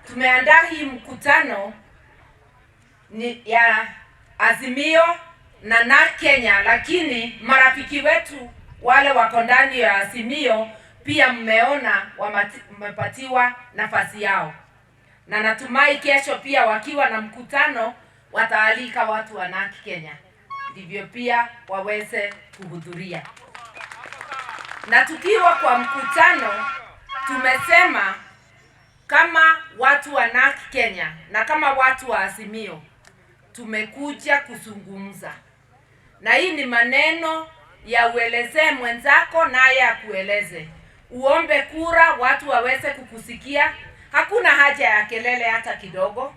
tumeandaa hii mkutano ni ya Azimio na Kenya, lakini marafiki wetu wale wako ndani ya Azimio pia mmeona wamepatiwa nafasi yao, na natumai kesho pia wakiwa na mkutano wataalika watu wa Kenya ndivyo pia waweze kuhudhuria. Na tukiwa kwa mkutano tumesema kama watu wa Kenya na kama watu wa Azimio tumekuja kuzungumza, na hii ni maneno ya uelezee mwenzako naye akueleze, uombe kura watu waweze kukusikia. Hakuna haja ya kelele hata kidogo.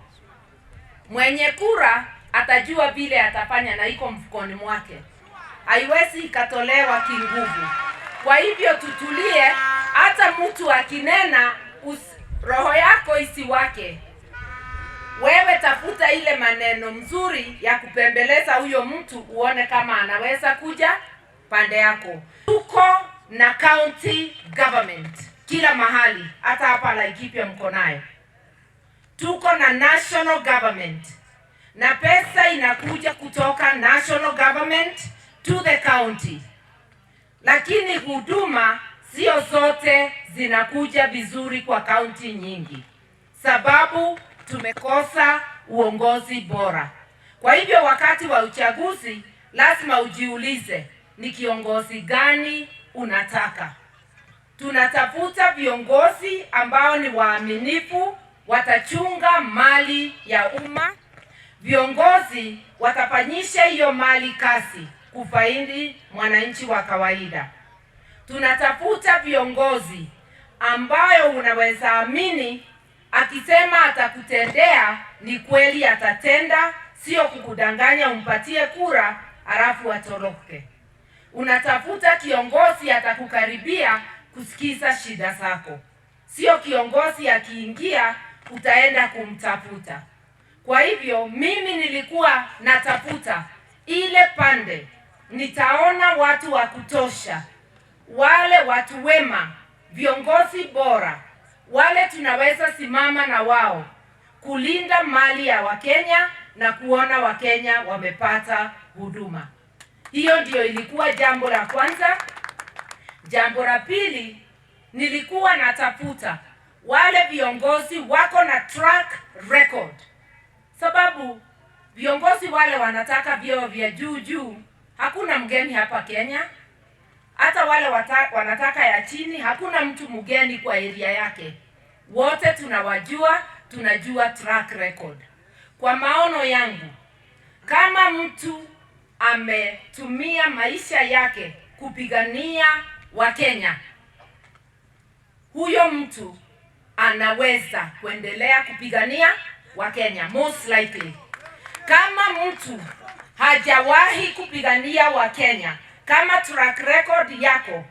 Mwenye kura atajua vile atafanya na iko mfukoni mwake, haiwezi ikatolewa kinguvu. Kwa hivyo tutulie, hata mtu akinena roho yako isiwake. Wewe tafuta ile maneno mzuri ya kupembeleza huyo mtu, uone kama anaweza kuja pande yako. Tuko na county government kila mahali, hata hapa Laikipia mko nayo. Tuko na national government, na pesa inakuja kutoka national government to the county. Lakini huduma sio zote zinakuja vizuri kwa county nyingi, sababu tumekosa uongozi bora. Kwa hivyo wakati wa uchaguzi lazima ujiulize ni kiongozi gani unataka. Tunatafuta viongozi ambao ni waaminifu, watachunga mali ya umma, viongozi watafanyisha hiyo mali kazi kufaidi mwananchi wa kawaida. Tunatafuta viongozi ambayo unaweza amini akisema atakutendea ni kweli atatenda, sio kukudanganya umpatie kura halafu atoroke. Unatafuta kiongozi atakukaribia kusikiza shida zako, sio kiongozi akiingia utaenda kumtafuta. Kwa hivyo mimi nilikuwa natafuta ile pande nitaona watu wa kutosha, wale watu wema, viongozi bora, wale tunaweza simama na wao kulinda mali ya Wakenya na kuona Wakenya wamepata huduma. Hiyo ndio ilikuwa jambo la kwanza. Jambo la pili, nilikuwa natafuta wale viongozi wako na track record, sababu viongozi wale wanataka vyeo vya juu. Hakuna mgeni hapa Kenya. Hata wale wanataka ya chini, hakuna mtu mgeni kwa area yake. Wote tunawajua, tunajua track record. Kwa maono yangu, kama mtu ametumia maisha yake kupigania Wakenya, huyo mtu anaweza kuendelea kupigania Wakenya most likely. Kama mtu hajawahi kupigania Wakenya, kama track record yako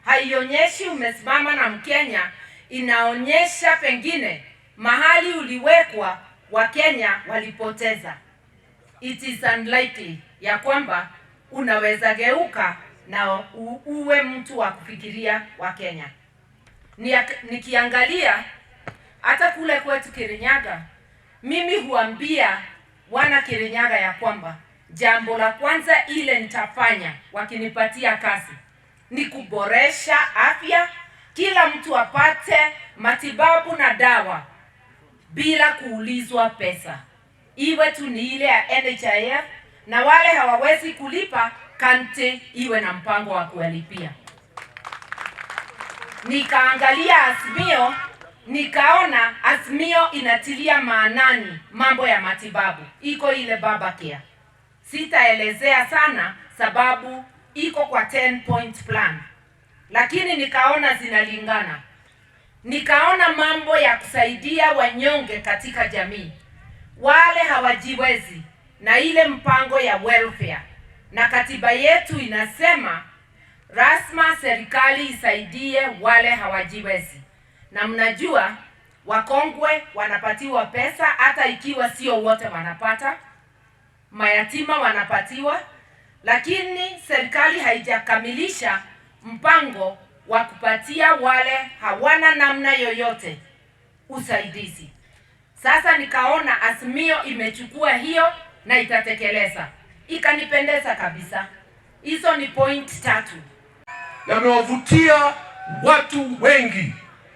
haionyeshi umesimama na Mkenya, inaonyesha pengine mahali uliwekwa Wakenya walipoteza. It is unlikely ya kwamba unaweza geuka na uwe mtu wa kufikiria Wakenya. Nikiangalia hata kule kwetu Kirinyaga, mimi huambia wana Kirinyaga ya kwamba jambo la kwanza ile nitafanya wakinipatia kazi ni kuboresha afya, kila mtu apate matibabu na dawa bila kuulizwa pesa. Iwe tu ni ile ya NHIF, na wale hawawezi kulipa kante iwe na mpango wa kuwalipia. Nikaangalia Azimio, nikaona Azimio inatilia maanani mambo ya matibabu. Iko ile baba care. Sitaelezea sana sababu iko kwa 10 point plan, lakini nikaona zinalingana. Nikaona mambo ya kusaidia wanyonge katika jamii, wale hawajiwezi, na ile mpango ya welfare. Na katiba yetu inasema rasma serikali isaidie wale hawajiwezi. Na mnajua wakongwe wanapatiwa pesa, hata ikiwa sio wote wanapata. Mayatima wanapatiwa, lakini serikali haijakamilisha mpango wa kupatia wale hawana namna yoyote usaidizi. Sasa nikaona Azimio imechukua hiyo na itatekeleza. Ikanipendeza kabisa. Hizo ni point 3. Yamewavutia watu wengi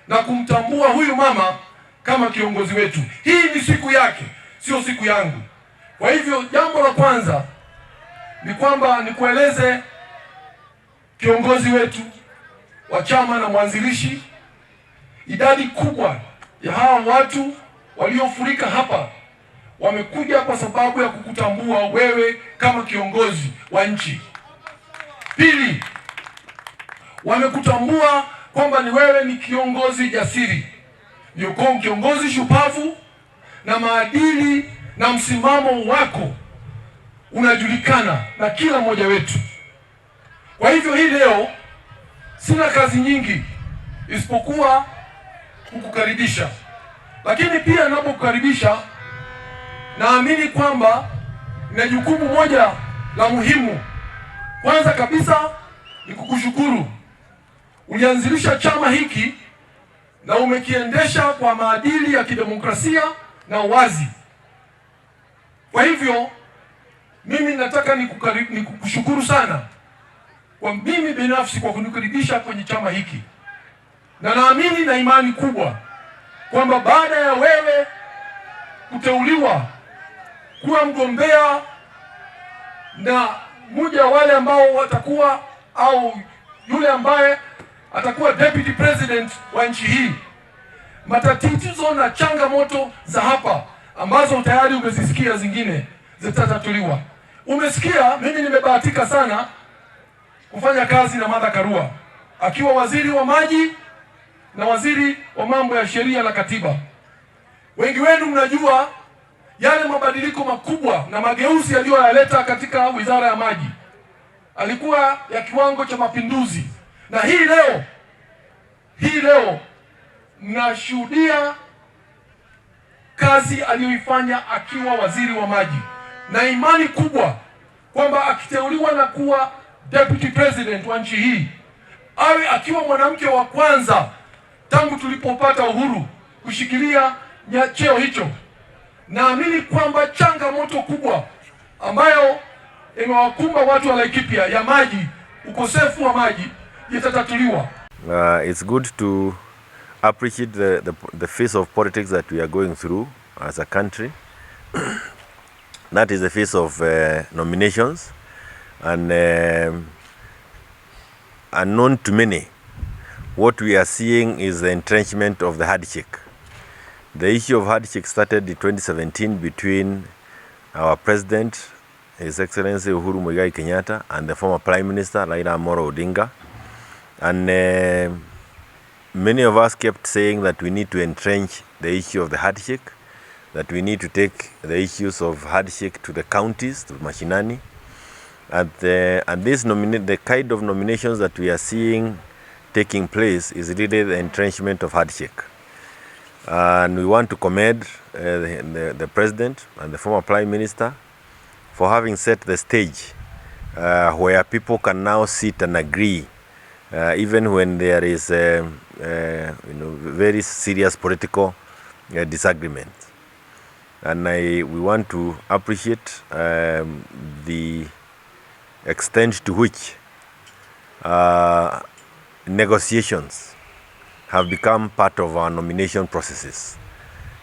na kumtambua huyu mama kama kiongozi wetu. Hii ni siku yake, sio siku yangu. Kwa hivyo jambo la kwanza ni kwamba nikueleze kiongozi wetu wa chama na mwanzilishi, idadi kubwa ya hawa watu waliofurika hapa wamekuja kwa sababu ya kukutambua wewe kama kiongozi wa nchi. Pili, wamekutambua kwamba ni wewe ni kiongozi jasiri, ni kiongozi shupavu, na maadili na msimamo wako unajulikana na kila mmoja wetu. Kwa hivyo hii leo sina kazi nyingi isipokuwa kukukaribisha, lakini pia ninapokukaribisha naamini kwamba na jukumu moja la muhimu. Kwanza kabisa ni kukushukuru. Ulianzilisha chama hiki na umekiendesha kwa maadili ya kidemokrasia na uwazi. Kwa hivyo mimi nataka nikukushukuru sana kwa mimi binafsi kwa kunikaribisha kwenye chama hiki, na naamini na imani kubwa kwamba baada ya wewe kuteuliwa kuwa mgombea na mmoja wale ambao watakuwa au yule ambaye atakuwa deputy president wa nchi hii, matatizo na changamoto za hapa ambazo tayari umezisikia zingine zitatatuliwa. Umesikia, mimi nimebahatika sana kufanya kazi na Karua akiwa waziri wa maji na waziri wa mambo ya sheria na katiba. Wengi wenu mnajua yale mabadiliko makubwa na mageuzi aliyoyaleta katika wizara ya maji, alikuwa ya kiwango cha mapinduzi. Na hii leo mnashuhudia kazi aliyoifanya akiwa waziri wa maji, na imani kubwa kwamba akiteuliwa na kuwa deputy president wa nchi hii, awe akiwa mwanamke wa kwanza tangu tulipopata uhuru kushikilia cheo hicho. Naamini kwamba changamoto kubwa ambayo imewakumba watu wa Laikipia ya maji, ukosefu wa maji, itatatuliwa. It's good to appreciate the phase of politics that we are going through as a country. That is the phase of nominations, and unknown to many, what we are seeing is the entrenchment of the handshake. The issue of handshake started in 2017 between our president, His Excellency Uhuru Kenyatta, and the former Prime Minister Raila Odinga. And many of us kept saying that we need to entrench the issue of the handshake, that we need to take the issues of handshake to the counties, to mashinani. And the kind of nominations that we are seeing taking place is really the entrenchment of handshake. And we want to commend the President and the former Prime Minister for having set the stage where people can now sit and agree, even when there is very serious political disagreement. And we want to appreciate the extent to which negotiations have become part of our nomination processes.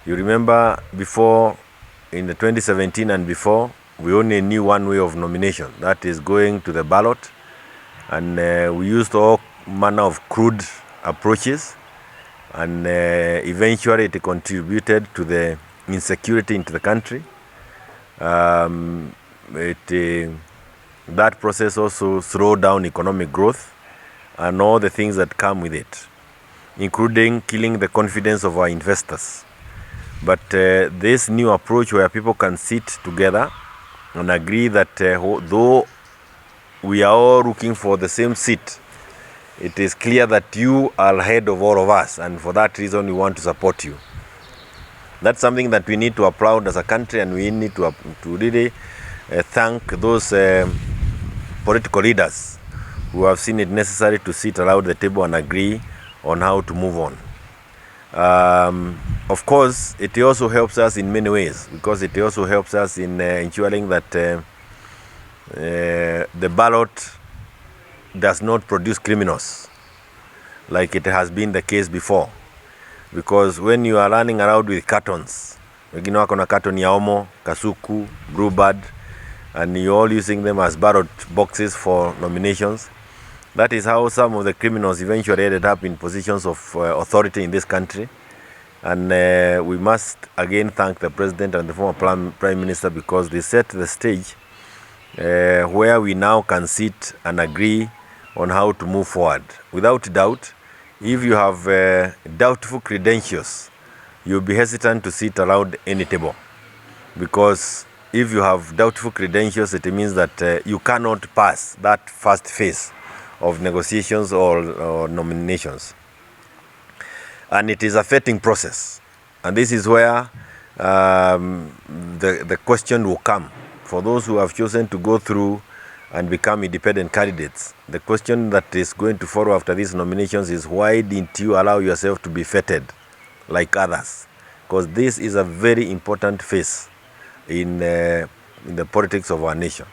You remember before, in the 2017 and before, we only knew one way of nomination, that is going to the ballot, and we used all manner of crude approaches, and eventually it contributed to the insecurity into the country. That process also slowed down economic growth and all the things that come with it, including killing the confidence of our investors. But this new approach where people can sit together and agree that though we are all looking for the same seat, it is clear that you are ahead of all of us, and for that reason we want to support you. That's something that we need to applaud as a country, and we need to really thank those political leaders who have seen it necessary to sit around the table and agree on how to move on. of course, it also helps us in many ways, because it also helps us in ensuring that the ballot does not produce criminals like it has been the case before. Because when you are running around with cartons, wengine wako na carton ya Omo, Kasuku, Bluebird, and you're all using them as ballot boxes for nominations, that is how some of the criminals eventually ended up in positions of authority in this country. And we must again thank the president and the former prime minister, because they set the stage where we now can sit and agree on how to move forward. Without doubt, if you have doubtful credentials, you'll be hesitant to sit around any table, because if you have doubtful credentials, it means that you cannot pass that first phase of negotiations or nominations. And it is a vetting process, and this is where the question will come for those who have chosen to go through and become independent candidates. The question that is going to follow after these nominations is, why didn't you allow yourself to be vetted like others? Because this is a very important phase in the politics of our nation.